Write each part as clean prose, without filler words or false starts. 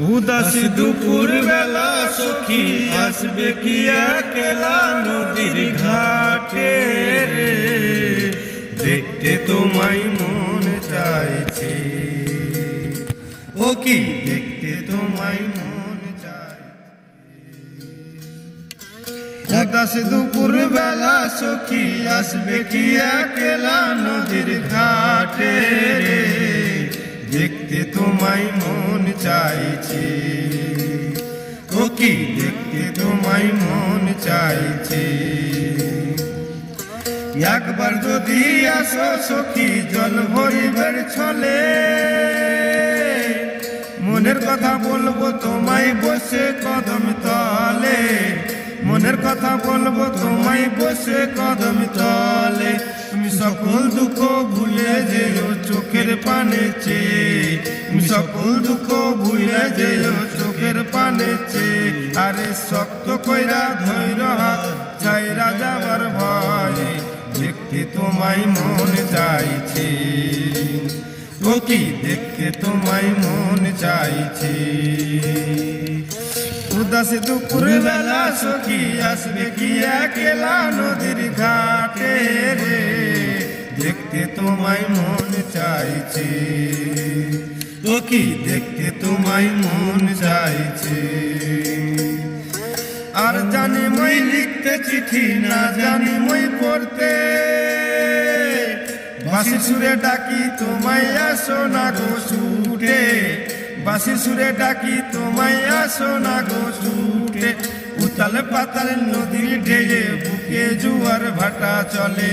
উদাসী দুপুর বেলা সখী আসবে কি একলা নদীর ঘাটে রে, দেখতে তোমায় মন চাইছে। ও কি দেখতে তোমায় মন চাইছে। উদাসী দুপুর বেলা সখী আসবে কি একলা নদীর ঘাটে রে, দেখতে তোমায় মন চাইছে। ও কি দেখতে তোমায় মন চাইছে। একবার যদি আসো সখী জল ভরিবার ছলে, মনের কথা বলবো তোমায় বসে কদম তলে, মনের কথা বলবো তোমায় বসে কদম তলে। তুমি সকল দুঃখ ভুলে যেও চোখের পানে চেয়ে, তুমি সকল দুঃখ ভুলে যেও চোখের পানে চেয়ে। আরে শক্ত কইরা ধৈর হাত ছাইরা যাবার ভয়ে, দেখতে তোমায় মন চাইছে। ও কি দেখতে তোমায় মন চাইছে। উদাসী দুপুর বেলা সখী আসবে কি একলা নদীর ঘাটে রে, দেখতে তোমায় মন চাইছে। ও কি দেখতে তোমায় মন চাইছে। আর জানি মই লিখতে চিঠি না জানি মই পড়তে, বাঁশির সুরে ডাকি তোমায় আসো না গো ছুটে, বাঁশির সুরে ডাকি তোমায় আসো না গো ছুটে। উতাল পাতাল নদীর ঢেয়ে বুকে জুয়ার ভাটা চলে,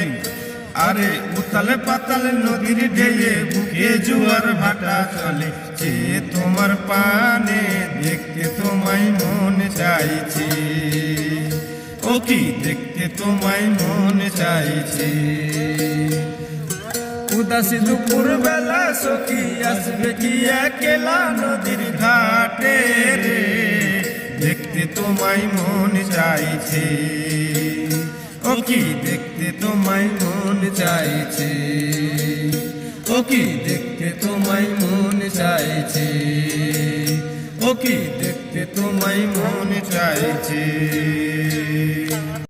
আরে উতাল পাতাল নদীর ঢেয়ে বুকে জুয়ার ভাটা চলে। যে তোমার পানে দেখতে তোমায় মন চাইছে। ও কি দেখতে তোমায় মন চাইছে। উদাসী দুপুর বেলা সখী আসবে কি একলা নদীর ঘাটে রে, দেখতে তোমায় মন চাইছে। ও কি দেখতে তোমায় মন চাইছে। ও কি দেখতে তোমায় মন চাইছে। ও কি দেখতে তোমায় মন চাইছে।